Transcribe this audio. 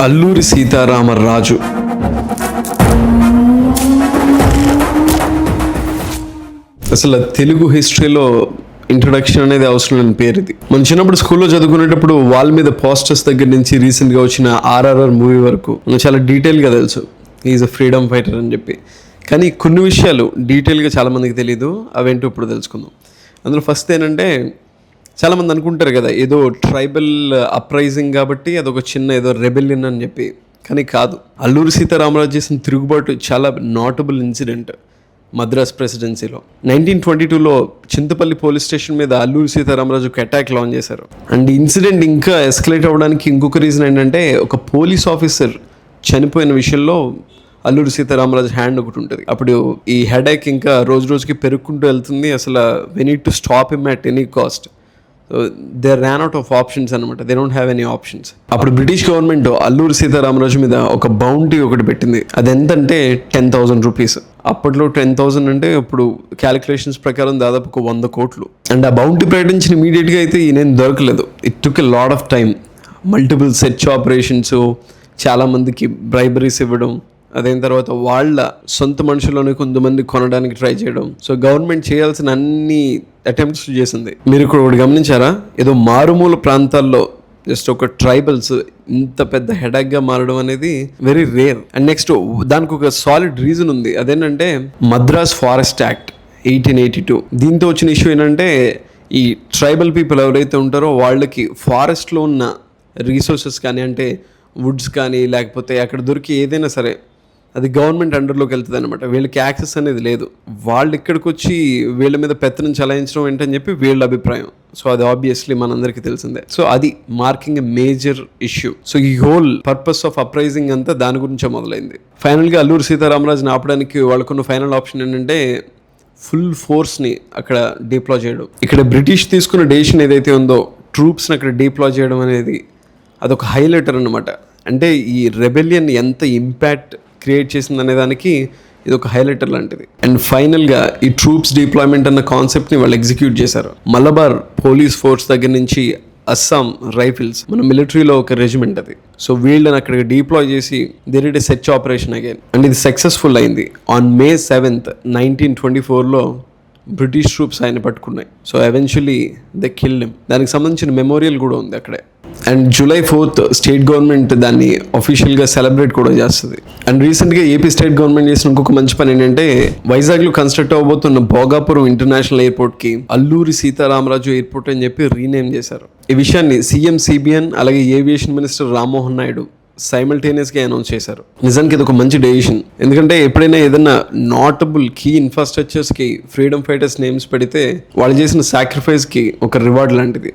అల్లూరి సీతారామరాజు. అసలు తెలుగు హిస్టరీలో ఇంట్రడక్షన్ అనేది అవసరం లేని పేరు ఇది. మనం చిన్నప్పుడు స్కూల్లో చదువుకునేటప్పుడు వాళ్ళ మీద పోస్టర్స్ దగ్గర నుంచి రీసెంట్గా వచ్చిన ఆర్ఆర్ఆర్ మూవీ వరకు మనకు చాలా డీటెయిల్గా తెలుసు ఈజ్ అ ఫ్రీడమ్ ఫైటర్ అని చెప్పి. కానీ కొన్ని విషయాలు డీటెయిల్గా చాలామందికి తెలియదు, అవేంటో ఇప్పుడు తెలుసుకుందాం. అందులో ఫస్ట్ ఏంటంటే, చాలామంది అనుకుంటారు కదా ఏదో ట్రైబల్ అప్రైజింగ్ కాబట్టి అదొక చిన్న ఏదో రెబెలియన్ అని చెప్పి. కానీ కాదు. అల్లూరి సీతారామరాజు చేసిన తిరుగుబాటు చాలా నోటబుల్ ఇన్సిడెంట్ మద్రాస్ ప్రెసిడెన్సీలో. 1922లో చింతపల్లి పోలీస్ స్టేషన్ మీద అల్లూరి సీతారామరాజుకి అటాక్ లాంచ్ చేశారు. అండ్ ఇన్సిడెంట్ ఇంకా ఎస్కలేట్ అవ్వడానికి ఇంకొక రీజన్ ఏంటంటే, ఒక పోలీస్ ఆఫీసర్ చనిపోయిన విషయంలో అల్లూరి సీతారామరాజు హ్యాండ్ ఒకటి ఉంటుంది. అప్పుడు ఈ హెడేక్ ఇంకా రోజు రోజుకి పెరుగుకుంటూ వెళ్తుంది. అసలు we need to stop him at any cost. They ran out of options అనమాట. They don't have any options. అప్పుడు బ్రిటిష్ గవర్నమెంట్ అల్లూరి సీతారామరాజు మీద ఒక బౌంటీ ఒకటి పెట్టింది. అది ఎంతంటే 10,000 రూపీస్. అప్పట్లో 10,000 అంటే ఇప్పుడు క్యాలిక్యులేషన్స్ ప్రకారం దాదాపు 100 కోట్లు. అండ్ ఆ బౌంటీ ప్రకటించిన ఇమీడియట్గా అయితే ఈయనేం దొరకలేదు. It took a lot of time. Multiple search operations, చాలామందికి బ్రైబరీస్ ఇవ్వడం, అదైన తర్వాత వాళ్ళ సొంత మనుషులను కొంతమంది కొనడానికి ట్రై చేయడం. సో గవర్నమెంట్ చేయాల్సిన అన్ని అటెంప్ట్స్ చేసింది. మీరు ఇక్కడ ఒకటి గమనించారా? ఏదో మారుమూల ప్రాంతాల్లో జస్ట్ ఒక ట్రైబల్స్ ఇంత పెద్ద హెడాక్గా మారడం అనేది వెరీ రేర్. అండ్ నెక్స్ట్ దానికి ఒక సాలిడ్ రీజన్ ఉంది. అదేంటంటే మద్రాస్ ఫారెస్ట్ యాక్ట్ 1882. దీంతో వచ్చిన ఇష్యూ ఏంటంటే, ఈ ట్రైబల్ పీపుల్ ఎవరైతే ఉంటారో వాళ్ళకి ఫారెస్ట్లో ఉన్న రీసోర్సెస్ కానీ, అంటే వుడ్స్ కానీ, లేకపోతే అక్కడ దొరికి ఏదైనా సరే అది గవర్నమెంట్ అండర్లోకి వెళ్తుంది అనమాట. వీళ్ళకి యాక్సెస్ అనేది లేదు. వాళ్ళు ఇక్కడికి వచ్చి వీళ్ళ మీద పెత్తనం చలాయించడం ఏంటని చెప్పి వీళ్ళ అభిప్రాయం. సో అది ఆబ్వియస్లీ మనందరికీ తెలిసిందే. సో అది marking a major issue. So ఈ హోల్ పర్పస్ ఆఫ్ అప్రైజింగ్ అంతా దాని గురించే మొదలైంది. ఫైనల్గా అల్లూరి సీతారామరాజుని ఆపడానికి వాళ్ళకున్న ఫైనల్ ఆప్షన్ ఏంటంటే, ఫుల్ ఫోర్స్ని అక్కడ డిప్లాయ్ చేయడం. ఇక్కడ బ్రిటిష్ తీసుకున్న డెసిషన్ ఏదైతే ఉందో, ట్రూప్స్ని అక్కడ డిప్లాయ్ చేయడం అనేది అదొక హైలైటర్ అనమాట. అంటే ఈ రెబెలియన్ ఎంత ఇంపాక్ట్ క్రియేట్ చేసింది అనే దానికి ఇది ఒక హైలైటర్ లాంటిది. అండ్ ఫైనల్గా ఈ ట్రూప్స్ డిప్లాయ్మెంట్ అన్న కాన్సెప్ట్ని వాళ్ళు ఎగ్జిక్యూట్ చేశారు. మలబార్ పోలీస్ ఫోర్స్ దగ్గర నుంచి అస్సాం రైఫిల్స్, మన మిలిటరీలో ఒక రెజిమెంట్ అది. సో వీళ్ళని అక్కడికి డిప్లాయ్ చేసి they did a search operation again. And ఇది సక్సెస్ఫుల్ అయింది. ఆన్ May 7th, 1924లో బ్రిటిష్ ట్రూప్స్ ఆయన పట్టుకున్నాయి. So eventually they killed him. దానికి సంబంధించిన మెమోరియల్ కూడా ఉంది అక్కడే. And July 4th state government దాన్ని అఫీషియల్గా సెలబ్రేట్ కూడా చేస్తుంది. అండ్ రీసెంట్గా ఏపీ స్టేట్ గవర్నమెంట్ చేసిన ఇంకొక మంచి పని ఏంటంటే, వైజాగ్లో కన్స్ట్రక్ట్ అవ్వబోతున్న భోగాపురం ఇంటర్నేషనల్ ఎయిర్పోర్ట్కి అల్లూరి సీతారామరాజు ఎయిర్పోర్ట్ అని చెప్పి రీనేమ్ చేశారు. ఈ విషయాన్ని సీఎం CBN అలాగే ఏవియేషన్ మినిస్టర్ రామ్మోహన్ నాయుడు సైమల్టేనియస్గా అనౌన్స్ చేశారు. నిజానికి ఇది ఒక మంచి డెసిషన్. ఎందుకంటే ఎప్పుడైనా ఏదైనా నాటబుల్ కీ ఇన్ఫ్రాస్ట్రక్చర్స్కి ఫ్రీడమ్ ఫైటర్స్ నేమ్స్ పెడితే వాళ్ళు చేసిన సాక్రిఫైస్కి ఒక రివార్డ్ లాంటిది.